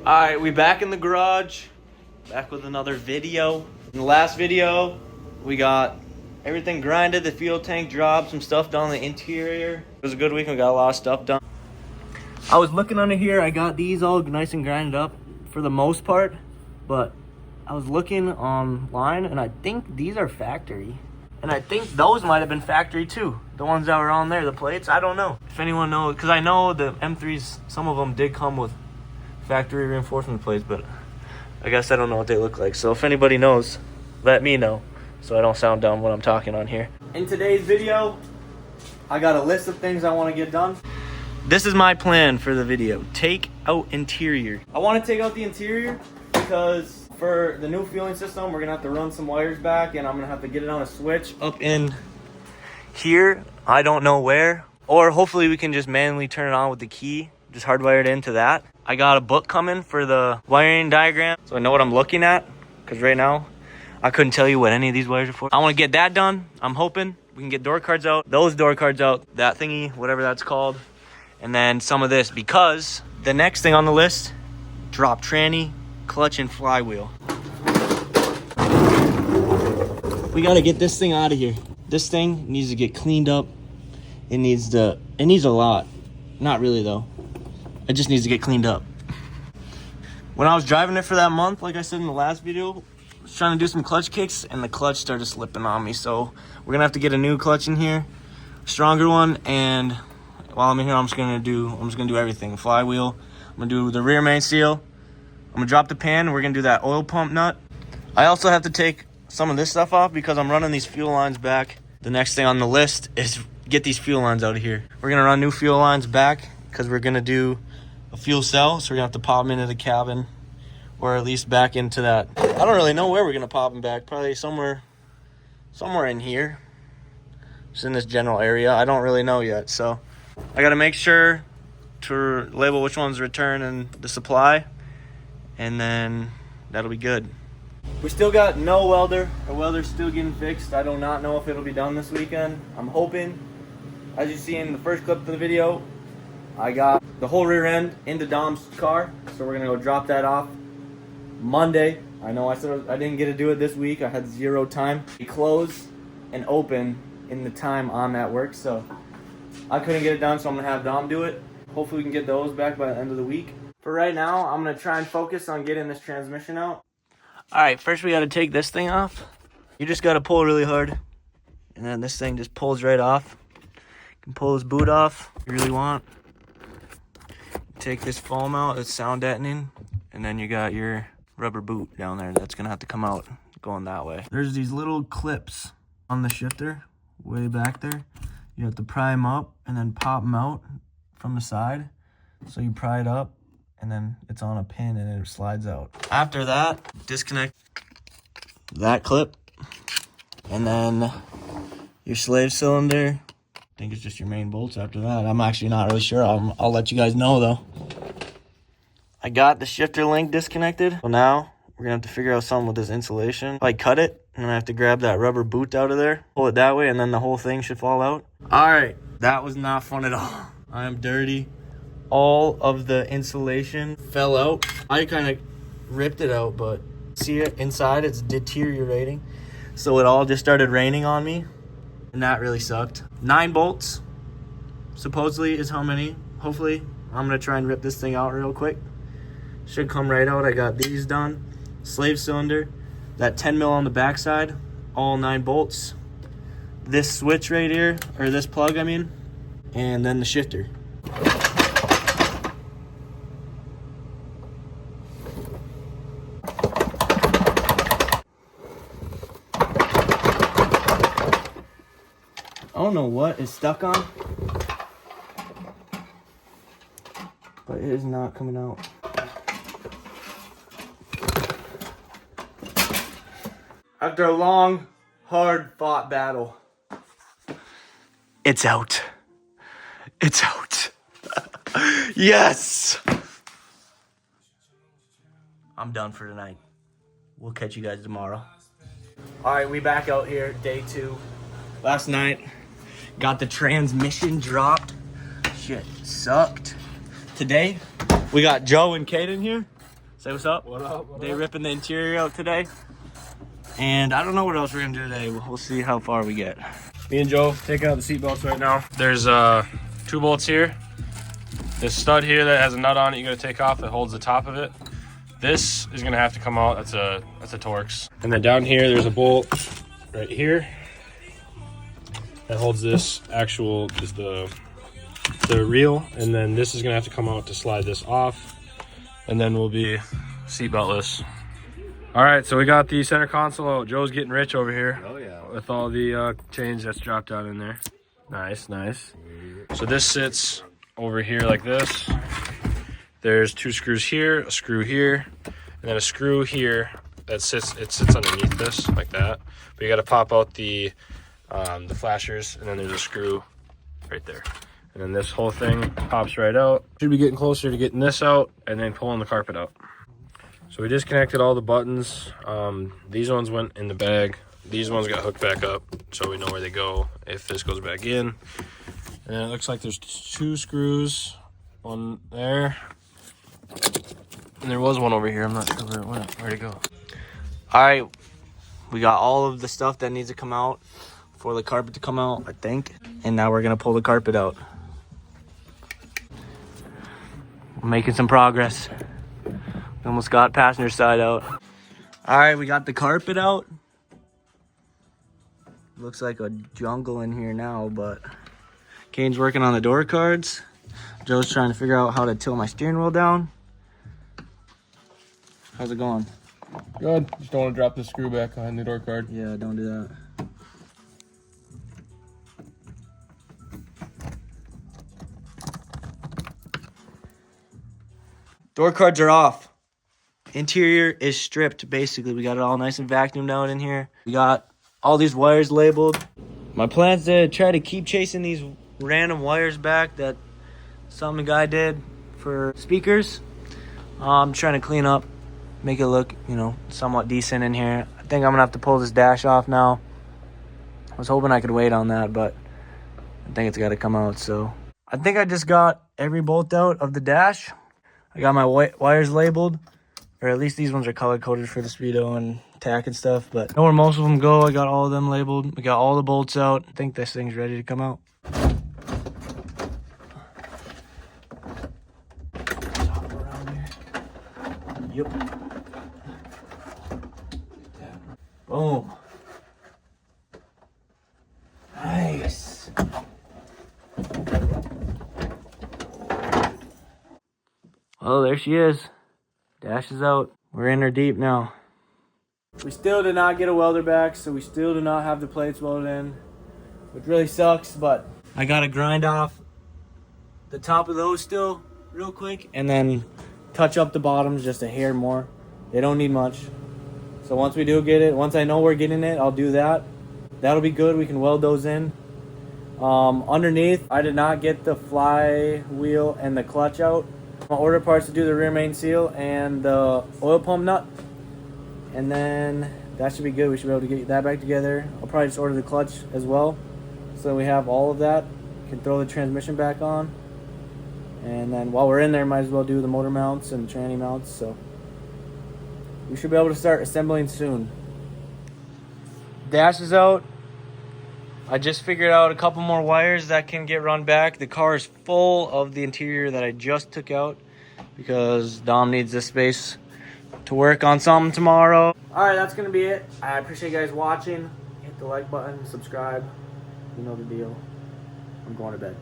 Alright, we back in the garage. Back with another video. In the last video, we got everything grinded, the fuel tank dropped, some stuff done on the interior. It was a good week, we got a lot of stuff done. I was looking under here, I got these all nice and grinded up for the most part, but I was looking online and I think these are factory. And I think those might have been factory too. The ones that were on there, the plates, I don't know. If anyone knows, because I know the M3s, some of them did come with factory reinforcement plates, but I guess I don't know what they look like. So if anybody knows, let me know so I don't sound dumb when I'm talking on here. In today's video, I got a list of things I want to get done. This is my plan for the video. Take out interior. I want to take out the interior because for the new fueling system, we're going to have to run some wires back and I'm going to have to get it on a switch up in here. I don't know where. Or hopefully we can just manually turn it on with the key. Just hardwired into that. I got a book coming for the wiring diagram, so I know what I'm looking at, because right now I couldn't tell you what any of these wires are for. I want to get that done. I'm hoping we can get door cards out, those door cards out, that thingy, whatever that's called, and then some of this, because the next thing on the list, drop tranny, clutch, and flywheel. We got to get this thing out of here. This thing needs to get cleaned up. It needs a lot. Not really though. It just needs to get cleaned up. When I was driving it for that month, like I said in the last video, I was trying to do some clutch kicks and the clutch started slipping on me. So we're gonna have to get a new clutch in here, a stronger one. And while I'm in here, I'm just gonna do everything. Flywheel, I'm gonna do the rear main seal. I'm gonna drop the pan. We're gonna do that oil pump nut. I also have to take some of this stuff off because I'm running these fuel lines back. The next thing on the list is get these fuel lines out of here. We're gonna run new fuel lines back because we're gonna do a fuel cell, so we're gonna have to pop them into the cabin or at least back into that. I don't really know where we're gonna pop them back. Probably somewhere in here, just in this general area. I don't really know yet, so I gotta make sure to label which ones return and the supply, and then that'll be good. We still got no welder. Our welder's still getting fixed. I do not know if it'll be done this weekend. I'm hoping. As you see in the first clip of the video, I got the whole rear end into Dom's car, so we're gonna go drop that off Monday. I know I said I didn't get to do it this week. I had zero time. We close and open in the time on that work, so I couldn't get it done, so I'm gonna have Dom do it. Hopefully we can get those back by the end of the week. For right now, I'm gonna try and focus on getting this transmission out. All right, first we gotta take this thing off. You just gotta pull really hard, and then this thing just pulls right off. You can pull this boot off if you really want. Take this foam out, it's sound deadening, and then you got your rubber boot down there that's gonna have to come out going that way. There's these little clips on the shifter way back there. You have to pry them up and then pop them out from the side. So you pry it up and then it's on a pin and it slides out. After that, disconnect that clip and then your slave cylinder. I think it's just your main bolts after that. I'm actually not really sure. I'll let you guys know though. I got the shifter link disconnected. So now we're gonna have to figure out something with this insulation. If I cut it, and then I have to grab that rubber boot out of there, pull it that way, and then the whole thing should fall out. All right, that was not fun at all. I am dirty. All of the insulation fell out. I kind of ripped it out, but see it inside, it's deteriorating. So it all just started raining on me. And that really sucked. 9 bolts, supposedly, is how many. Hopefully, I'm gonna try and rip this thing out real quick. Should come right out. I got these done. Slave cylinder, that 10 mil on the backside, all 9 bolts. This switch right here, or this plug, I mean, and then the shifter. I don't know what it's stuck on, but it is not coming out. After a long, hard-fought battle, it's out. It's out. Yes! I'm done for tonight. We'll catch you guys tomorrow. All right, we back out here, day 2. Last night, got the transmission dropped. Shit sucked. Today, we got Joe and Kate in here. Say what's up. What up? They ripping the interior out today. And I don't know what else we're gonna do today. We'll see how far we get. Me and Joe taking out the seat belts right now. There's 2 bolts here. This stud here that has a nut on it, you gotta take off that holds the top of it. This is gonna have to come out. That's a Torx. And then down here, there's a bolt right here that holds this actual is the reel. And then this is gonna have to come out to slide this off. And then we'll be seatbeltless. All right, so we got the center console out. Joe's getting rich over here. Oh yeah. With all the change that's dropped down in there. Nice, nice. So this sits over here like this. There's 2 screws here, a screw here, and then a screw here that sits underneath this like that. But you got to pop out the flashers, and then there's a screw right there. And then this whole thing pops right out. Should be getting closer to getting this out and then pulling the carpet out. So we disconnected all the buttons. These ones went in the bag. These ones got hooked back up, so we know where they go if this goes back in. And it looks like there's 2 screws, one there, and there was one over here. I'm not sure where to go. All right, we got all of the stuff that needs to come out for the carpet to come out, I think. And now we're gonna pull the carpet out. We're making some progress. We almost got passenger side out. All right, we got the carpet out. Looks like a jungle in here now, but Kane's working on the door cards. Joe's trying to figure out how to tilt my steering wheel down. How's it going? Good. Just don't want to drop the screw back behind the door card. Yeah, don't do that. Door cards are off. Interior is stripped, basically. We got it all nice and vacuumed out in here. We got all these wires labeled. My plan's to try to keep chasing these random wires back that some guy did for speakers. I'm trying to clean up, make it look, somewhat decent in here. I think I'm gonna have to pull this dash off now. I was hoping I could wait on that, but I think it's gotta come out. So I think I just got every bolt out of the dash. I got my wires labeled, or at least these ones are color coded for the speedo and tack and stuff, but I know where most of them go. I got all of them labeled. We got all the bolts out. I think this thing's ready to come out. Yep. Boom. Nice. Oh, there she is. Dash is out. We're in her deep now. We still did not get a welder back, so we still do not have the plates welded in, which really sucks, but I gotta grind off the top of those still real quick and then touch up the bottoms just a hair more. They don't need much. So once we do get it, once I know we're getting it, I'll do that. That'll be good. We can weld those in. Underneath, I did not get the flywheel and the clutch out. I ordered parts to do the rear main seal and the oil pump nut. And then that should be good. We should be able to get that back together. I'll probably just order the clutch as well. So we have all of that. Can throw the transmission back on. And then while we're in there, might as well do the motor mounts and tranny mounts. So we should be able to start assembling soon. Dash is out. I just figured out a couple more wires that can get run back. The car is full of the interior that I just took out because Dom needs this space to work on something tomorrow. All right, that's gonna be it. I appreciate you guys watching. Hit the like button, subscribe. You know the deal. I'm going to bed.